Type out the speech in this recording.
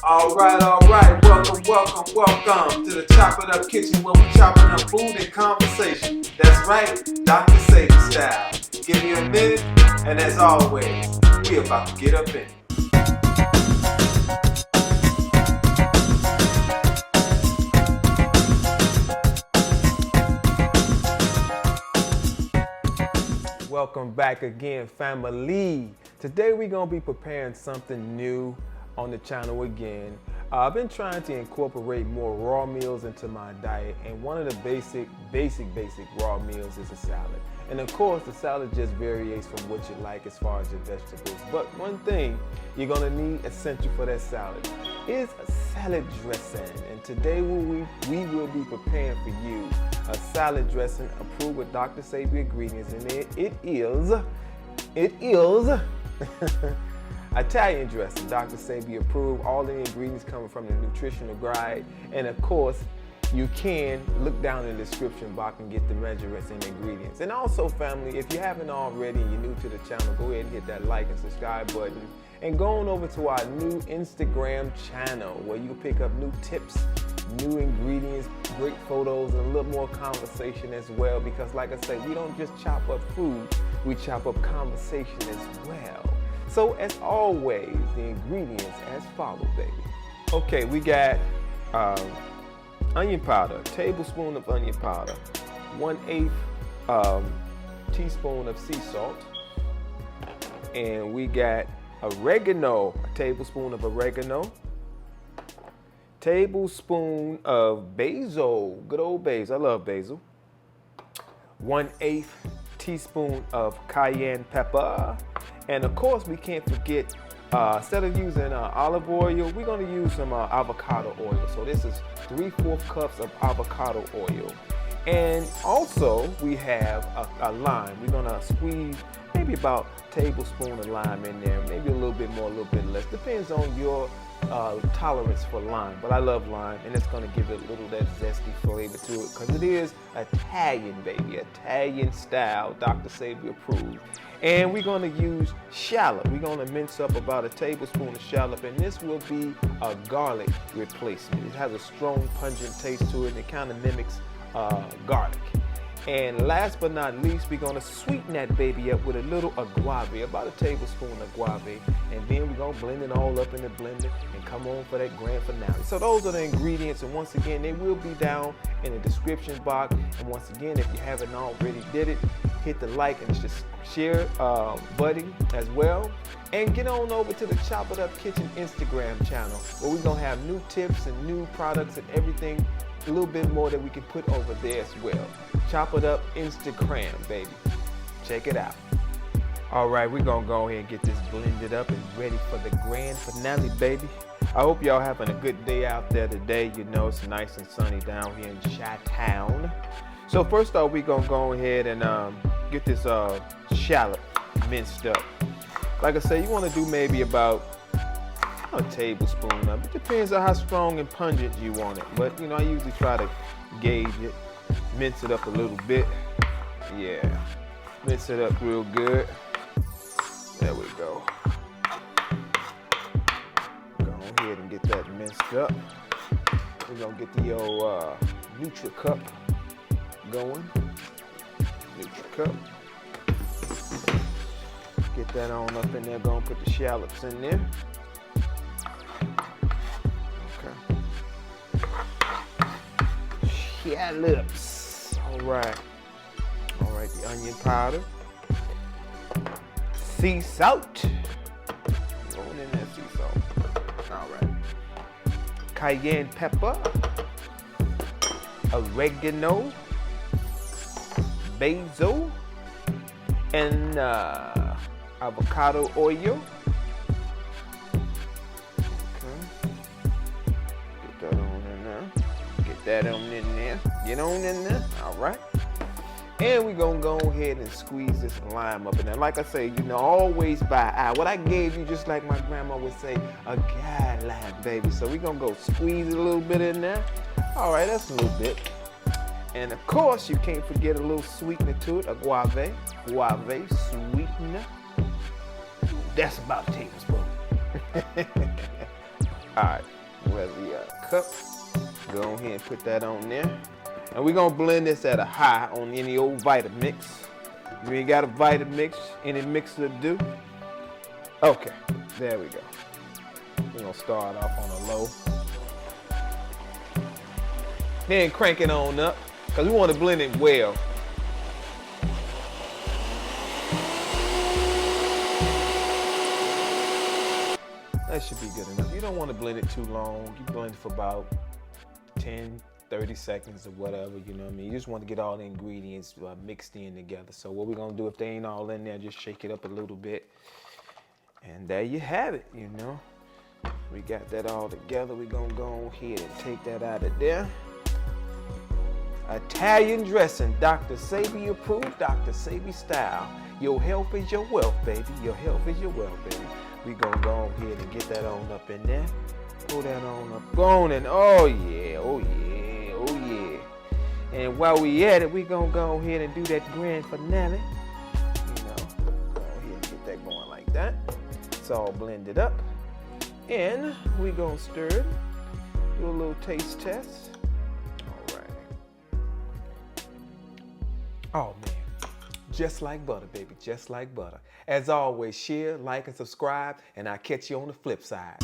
All right. Welcome to the Chop It Up Kitchen where we're chopping up food and conversation. That's right, Dr. Sebi style. Give me a minute, and as always, we about to get up in it. Welcome back again, family. Today we're going to be preparing something new on the channel again. I've been trying to incorporate more raw meals into my diet, and one of the basic raw meals is a salad. And of course, the salad just varies from what you like as far as your vegetables. But one thing you're going to need essential for that salad is a salad dressing. And today we will be preparing for you a salad dressing approved with Dr. Sebi ingredients, and it is Italian dressing. Dr. Sebi approved. All the ingredients coming from the Nutritional guide, and of course, you can look down in the description box and get the measurements and ingredients. And also, family, if you haven't already and you're new to the channel, go ahead and hit that like and subscribe button, and go on over to our new Instagram channel where you pick up new tips, new ingredients, great photos, and a little more conversation as well. Because like I say, we don't just chop up food, we chop up conversation as well. So as always, the ingredients as follows, baby. Okay, we got onion powder, tablespoon of onion powder, 1/8 teaspoon of sea salt, and we got oregano, a tablespoon of oregano, tablespoon of basil, good old basil, I love basil, 1/8 teaspoon of cayenne pepper, and of course we can't forget, instead of using olive oil, we're going to use some avocado oil. So this is 3/4 cups of avocado oil. And also we have a lime. We're going to squeeze maybe about a tablespoon of lime in there, maybe a little bit more, a little bit less. Depends on your tolerance for lime, but I love lime, and it's going to give it a little that zesty flavor to it because it is Italian, baby, Italian style, Dr. Sebi approved. And we're going to use shallot. We're going to mince up about a tablespoon of shallot, and this will be a garlic replacement. It has a strong, pungent taste to it, and it kind of mimics garlic. And last but not least, we're going to sweeten that baby up with a little agave, about a tablespoon of agave, and then we're going to blend it all up in the blender and come on for that grand finale. So those are the ingredients, and once again, they will be down in the description box. And once again, if you haven't already did it, hit the like and just share button as well. And get on over to the Chop It Up Kitchen Instagram channel where we're going to have new tips and new products and everything, a little bit more that we can put over there as well. Chop It Up Instagram, baby. Check it out. All right, we're going to go ahead and get this blended up and ready for the grand finale, baby. I hope y'all having a good day out there today. You know, it's nice and sunny down here in Chi-Town. So first off, we're going to go ahead and get this shallot minced up. Like I said, you want to do maybe about a tablespoon of it. Depends on how strong and pungent you want it. But, you know, I usually try to gauge it, mince it up a little bit. Yeah, mince it up real good. There we go. Go ahead and get that minced up. We're going to get the old Nutricup going. Nutricup. Get that on up in there. Gonna put the shallots in there. Okay. Shallots. All right. All right. The onion powder. Sea salt. Going in there, sea salt. All right. Cayenne pepper. Oregano. Basil. And avocado oil. Okay. Get that on in there. Get that on in there. Get on in there. All right. And we're going to go ahead and squeeze this lime up in there. Like I say, you know, always by eye. What I gave you, just like my grandma would say, a guideline, baby. So we're going to go squeeze it a little bit in there. All right, that's a little bit. And of course, you can't forget a little sweetener to it, agave sweetener. That's about a tablespoon. All right, where's the cup? Go ahead and put that on there. And we're gonna blend this at a high on any old Vitamix. You ain't got a Vitamix, any mixer do? Okay, there we go. We're gonna start off on a low. Then crank it on up, because we want to blend it well. That should be good enough. You don't want to blend it too long. You blend it for about 10, 30 seconds or whatever, you know what I mean? You just want to get all the ingredients mixed in together. So what we're going to do, if they ain't all in there, just shake it up a little bit. And there you have it, you know. We got that all together. We're going to go ahead and take that out of there. Italian dressing, Dr. Sebi approved, Dr. Sebi style. Your health is your wealth, baby. Your health is your wealth, baby. We gonna go ahead and get that on up in there. Pull that on up. Go on and oh yeah, oh yeah, oh yeah. And while we at it, we gonna go ahead and do that grand finale. You know, go ahead and get that going like that. It's all blended up. And we gonna stir it. Do a little taste test. All right. Oh man. Just like butter, baby, just like butter. As always, share, like, and subscribe, and I'll catch you on the flip side.